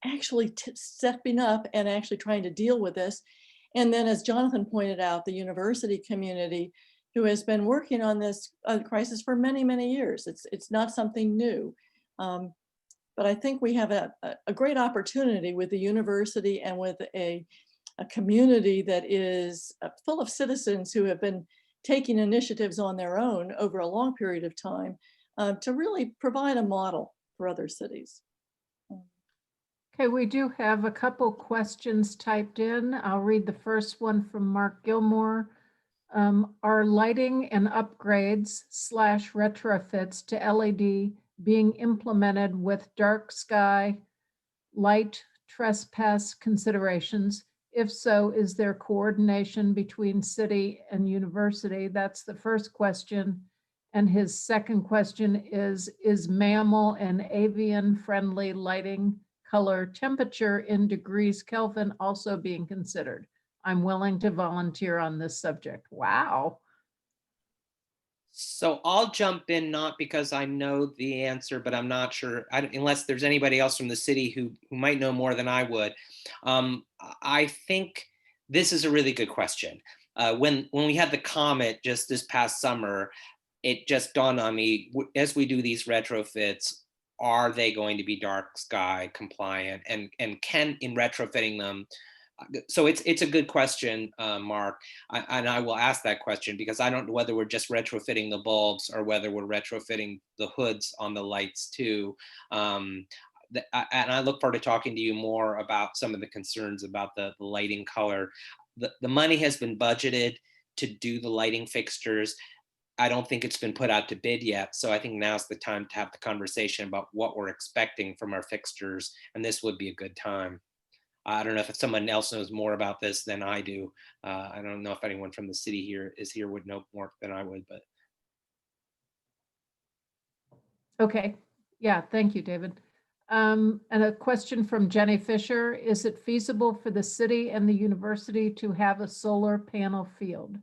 actually stepping up and actually trying to deal with this. And then, as Jonathan pointed out, the university community who has been working on this crisis for many, many years. It's not something new. But I think we have a great opportunity with the university and with a community that is full of citizens who have been taking initiatives on their own over a long period of time to really provide a model for other cities. Okay, we do have a couple questions typed in. I'll read the first one from Mark Gilmore. Are lighting and upgrades / retrofits to LED being implemented with dark sky light trespass considerations? If so, is there coordination between city and university? That's the first question. And his second question is mammal and avian friendly lighting color temperature in degrees Kelvin also being considered? I'm willing to volunteer on this subject. Wow. So I'll jump in, not because I know the answer, but I'm not sure, unless there's anybody else from the city who might know more than I would. I think this is a really good question. When we had the comet just this past summer, it just dawned on me, as we do these retrofits, are they going to be dark sky compliant, and can, in retrofitting them, so it's a good question, Mark, and I will ask that question because I don't know whether we're just retrofitting the bulbs or whether we're retrofitting the hoods on the lights too. And I look forward to talking to you more about some of the concerns about the lighting color. The money has been budgeted to do the lighting fixtures. I don't think it's been put out to bid yet. So I think now's the time to have the conversation about what we're expecting from our fixtures. And this would be a good time. I don't know if someone else knows more about this than I do. I don't know if anyone from the city here would know more than I would, but. Okay, yeah, thank you, David. And a question from Jenny Fisher. Is it feasible for the city and the university to have a solar panel field?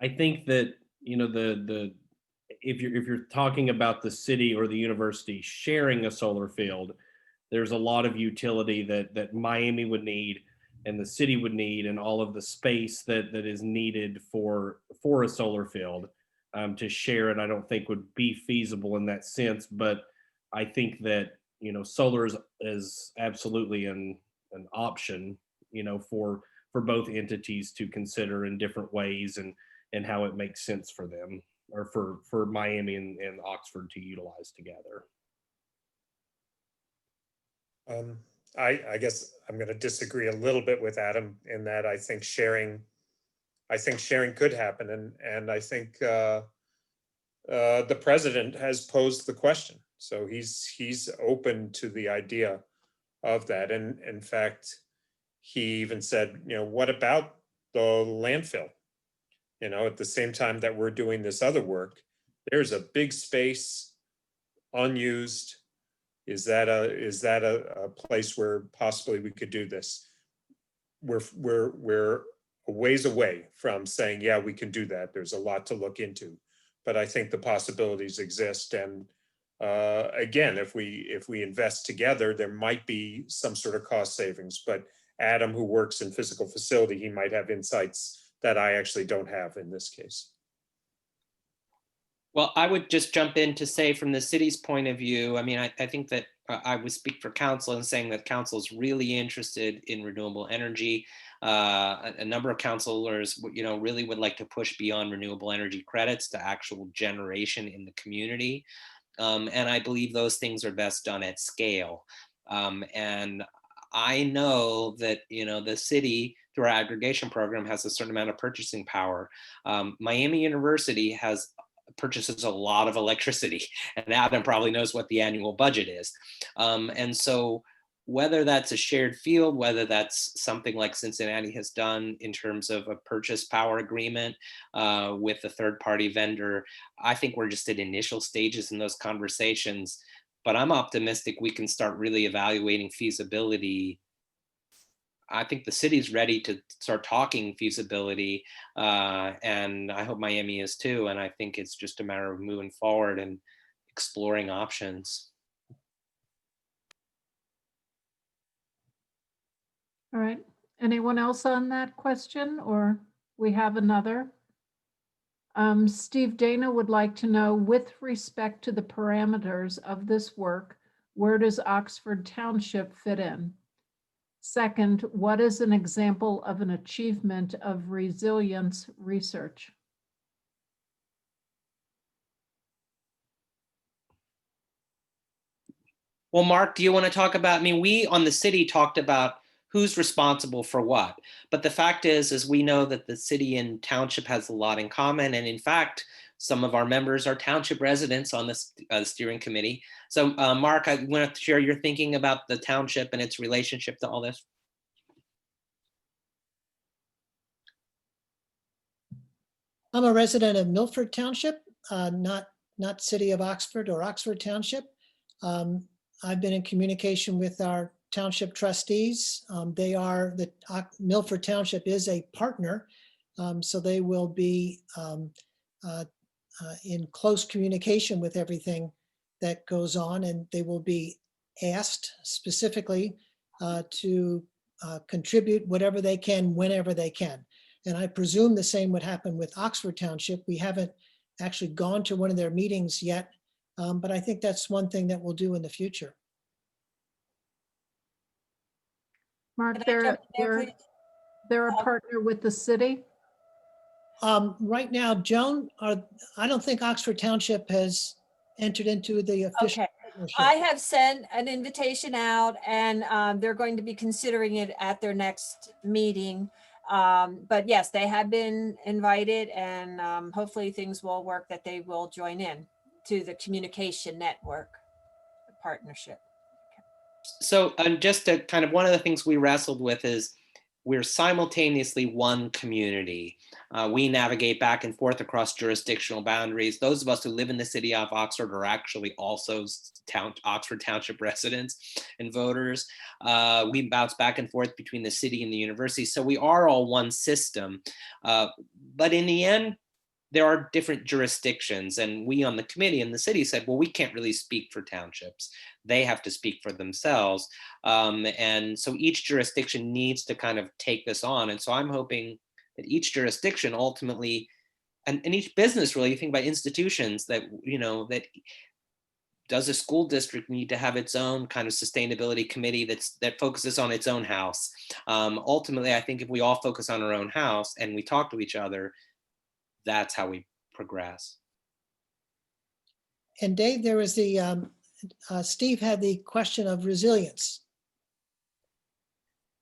I think that, you know, if you're talking about the city or the university sharing a solar field, there's a lot of utility that Miami would need and the city would need, and all of the space that is needed for a solar field to share it. I don't think would be feasible in that sense, but I think that, you know, solar is absolutely an option, you know, for both entities to consider in different ways and how it makes sense for them, or for Miami and Oxford to utilize together. I guess I'm going to disagree a little bit with Adam in that I think sharing could happen, and I think the president has posed the question, so he's open to the idea of that. And in fact, he even said, what about the landfill? At the same time that we're doing this other work, there's a big space unused. Is that a place where possibly we could do this? We're a ways away from saying, yeah, we can do that. There's a lot to look into, but I think the possibilities exist. And again, if we invest together, there might be some sort of cost savings. But Adam, who works in physical facility, he might have insights that I actually don't have in this case. Well, I would just jump in to say from the city's point of view, I mean, I think that I would speak for council in saying that council is really interested in renewable energy. A number of councilors, really would like to push beyond renewable energy credits to actual generation in the community. And I believe those things are best done at scale. And I know that, the city through our aggregation program has a certain amount of purchasing power. Miami University purchases a lot of electricity, and Adam probably knows what the annual budget is. And so whether that's a shared field, whether that's something like Cincinnati has done in terms of a purchase power agreement with a third party vendor, I think we're just at initial stages in those conversations, but I'm optimistic we can start really evaluating feasibility. I think the city's ready to start talking feasibility, and I hope Miami is too. And I think it's just a matter of moving forward and exploring options. All right. Anyone else on that question, or we have another? Steve Dana would like to know, with respect to the parameters of this work, where does Oxford Township fit in? Second, what is an example of an achievement of resilience research? Well, Mark, do you want to talk about, we on the city talked about who's responsible for what, but the fact is we know that the city and township has a lot in common. And in fact, some of our members are township residents on this steering committee. So Mark, I want to share your thinking about the township and its relationship to all this. I'm a resident of Milford Township, not city of Oxford or Oxford Township. I've been in communication with our township trustees. Milford Township is a partner, so they will be in close communication with everything that goes on, and they will be asked specifically to contribute whatever they can, whenever they can. And I presume the same would happen with Oxford Township. We haven't actually gone to one of their meetings yet, but I think that's one thing that we'll do in the future. Mark, Can I jump in there, please? they're a partner with the city? Right now, Joan, I don't think Oxford Township has entered into the official Okay. partnership. I have sent an invitation out, and they're going to be considering it at their next meeting. But yes, they have been invited, and hopefully things will work that they will join in to the communication network partnership. So just to kind of, one of the things we wrestled with is we're simultaneously one community. We navigate back and forth across jurisdictional boundaries. Those of us who live in the city of Oxford are actually also Oxford Township residents and voters. We bounce back and forth between the city and the university. So we are all one system. But in the end, there are different jurisdictions, and we on the committee in the city said, well, we can't really speak for townships. They have to speak for themselves. And so each jurisdiction needs to kind of take this on. And so I'm hoping that each jurisdiction ultimately, and each business really, you think about institutions that, that does a school district need to have its own kind of sustainability committee that focuses on its own house? Ultimately, I think if we all focus on our own house and we talk to each other, that's how we progress. And Dave, there was the, Steve had the question of resilience.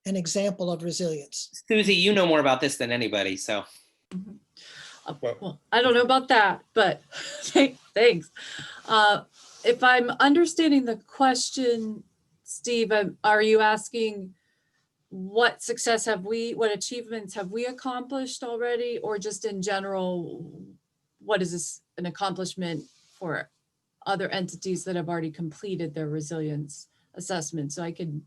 An example of resilience. Susie, you know more about this than anybody, so. Well, I don't know about that, but thanks. If I'm understanding the question, Steve, are you asking what success have we, what achievements have we accomplished already, or just in general, what is this an accomplishment for other entities that have already completed their resilience assessment? So I could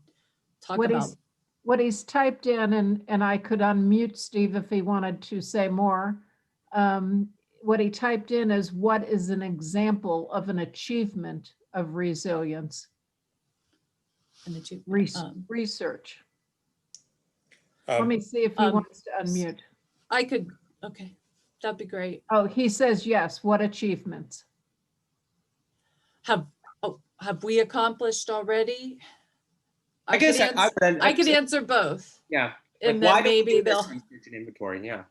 talk What about. he's, what he's typed in, and I could unmute Steve if he wanted to say more. What he typed in is, what is an example of an achievement of resilience an achievement. research? Let Um, me see if he um, wants to unmute. I could, okay, that'd be great. Oh, he says yes. What achievements? Have we accomplished already? I guess I could answer both. Yeah. And Like, why then do we maybe do this they'll, research and inventory? Yeah.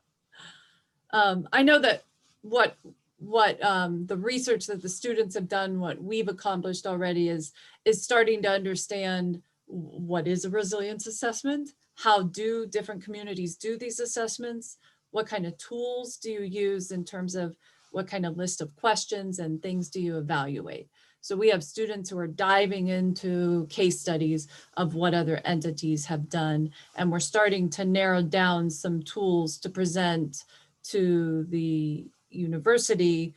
I know that what the research that the students have done, what we've accomplished already is starting to understand what is a resilience assessment, how do different communities do these assessments, what kind of tools do you use in terms of what kind of list of questions and things do you evaluate. So we have students who are diving into case studies of what other entities have done, and we're starting to narrow down some tools to present to the university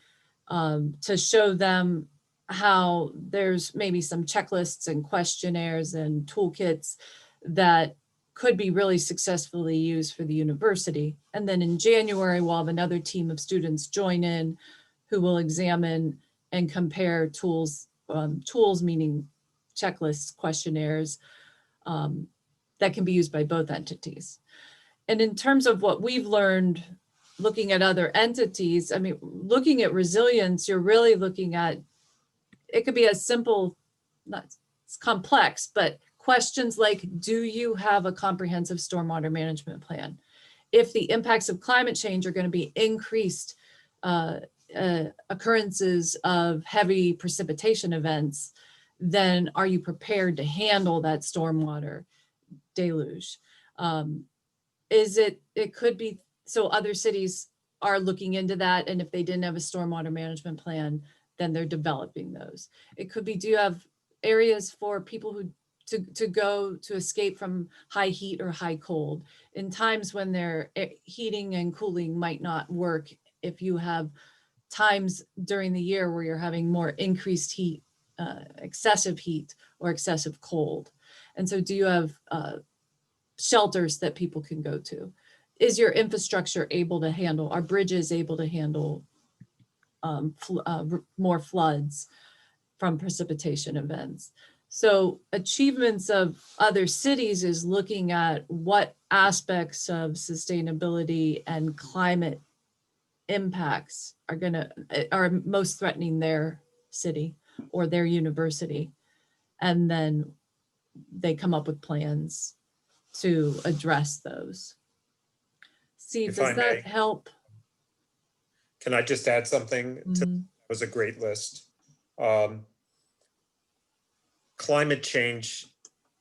to show them how there's maybe some checklists and questionnaires and toolkits that could be really successfully used for the university. And then in January, we'll have another team of students join in who will examine and compare tools, tools meaning checklists, questionnaires, that can be used by both entities. And in terms of what we've learned looking at other entities, I mean, looking at resilience, you're really looking at, it could be as simple, not it's complex, but questions like, do you have a comprehensive stormwater management plan? If the impacts of climate change are going to be increased occurrences of heavy precipitation events, then are you prepared to handle that stormwater deluge? It could be, so other cities are looking into that. And if they didn't have a stormwater management plan, then they're developing those. It could be, do you have areas for people who to go to escape from high heat or high cold in times when their heating and cooling might not work? If you have times during the year where you're having more increased heat, excessive heat or excessive cold. And so do you have shelters that people can go to? Is your infrastructure able to handle, are bridges able to handle more floods from precipitation events? So achievements of other cities is looking at what aspects of sustainability and climate impacts are most threatening their city or their university. And then they come up with plans to address those. Steve, If I does that may. help? Can I just add something? That was a great list. Climate change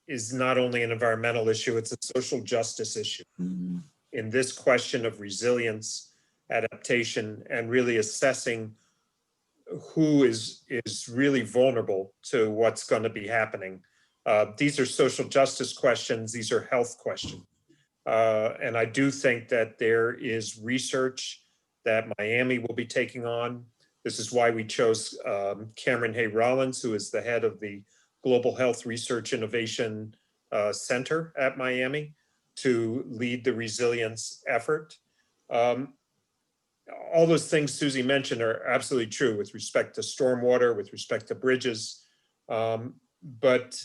is not only an environmental issue, it's a social justice issue. In this question of resilience, adaptation, and really assessing who is really vulnerable to what's going to be happening. These are social justice questions. These are health questions. And I do think that there is research that Miami will be taking on. This is why we chose Cameron Hay Rollins, who is the head of the Global Health Research Innovation Center at Miami, to lead the resilience effort. All those things Susie mentioned are absolutely true with respect to stormwater, with respect to bridges. But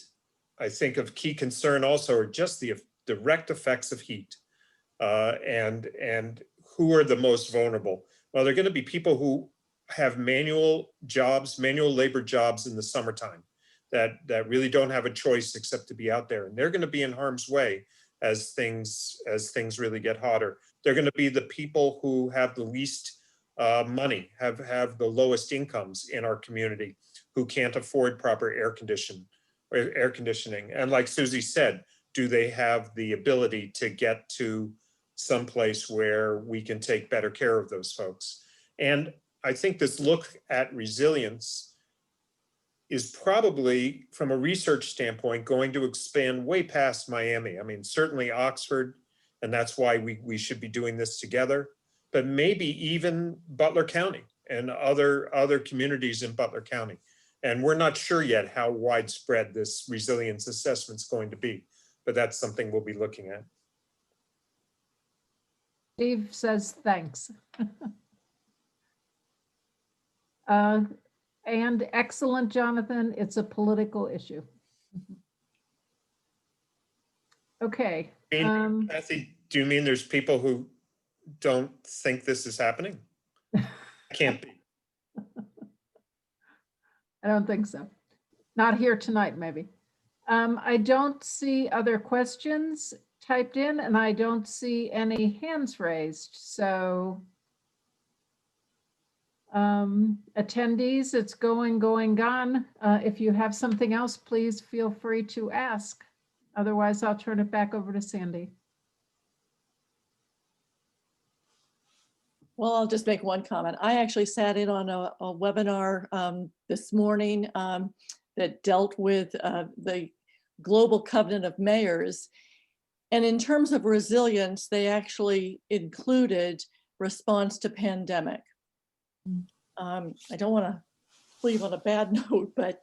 I think of key concern also are just the direct effects of heat and who are the most vulnerable. Well, they're going to be people who have manual labor jobs in the summertime that really don't have a choice except to be out there. And they're going to be in harm's way as things really get hotter. They're going to be the people who have the least money, have the lowest incomes in our community, who can't afford proper air conditioning. And like Susie said, do they have the ability to get to someplace where we can take better care of those folks? And I think this look at resilience is probably, from a research standpoint, going to expand way past Miami. I mean, certainly Oxford, and that's why we should be doing this together, but maybe even Butler County and other communities in Butler County. And we're not sure yet how widespread this resilience assessment is going to be, but that's something we'll be looking at. Steve says thanks. And excellent, Jonathan. It's a political issue. Okay. Kathy, do you mean there's people who don't think this is happening? Can't be. I don't think so. Not here tonight, maybe. I don't see other questions typed in, and I don't see any hands raised. So attendees, it's going, gone. If you have something else, please feel free to ask. Otherwise, I'll turn it back over to Sandy. Well, I'll just make one comment. I actually sat in on a webinar this morning that dealt with the Global Covenant of Mayors. And in terms of resilience, they actually included response to pandemic. I don't want to leave on a bad note, but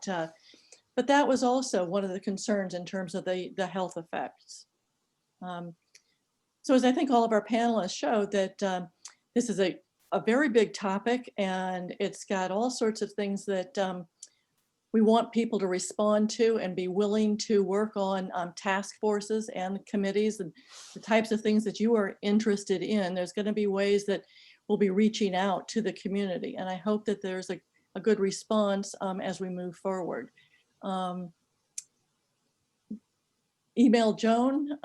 that was also one of the concerns in terms of the health effects. So as I think all of our panelists showed that this is a very big topic, and it's got all sorts of things that we want people to respond to and be willing to work on task forces and committees and the types of things that you are interested in. There's going to be ways that we'll be reaching out to the community, and I hope that there's a good response as we move forward. Email Joan,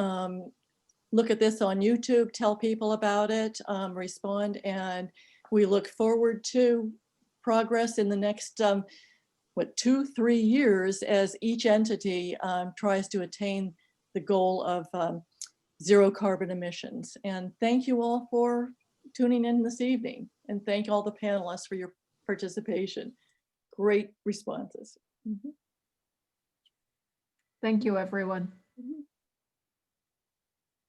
look at this on YouTube, tell people about it, respond, and we look forward to progress in the next 2-3 years as each entity tries to attain the goal of zero carbon emissions. And thank you all for tuning in this evening, and thank all the panelists for your participation. Great responses. Mm-hmm. Thank you, everyone. Mm-hmm.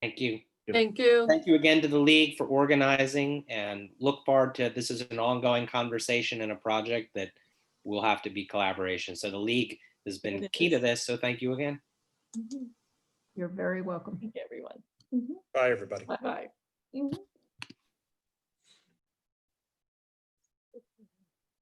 Thank you. Thank you. Thank you again to the League for organizing, and look forward to, this is an ongoing conversation and a project that will have to be collaboration. So the League has been key to this. So thank you again. Mm-hmm. You're very welcome. Thank you, everyone. Mm-hmm. Bye, everybody. Bye-bye. Mm-hmm.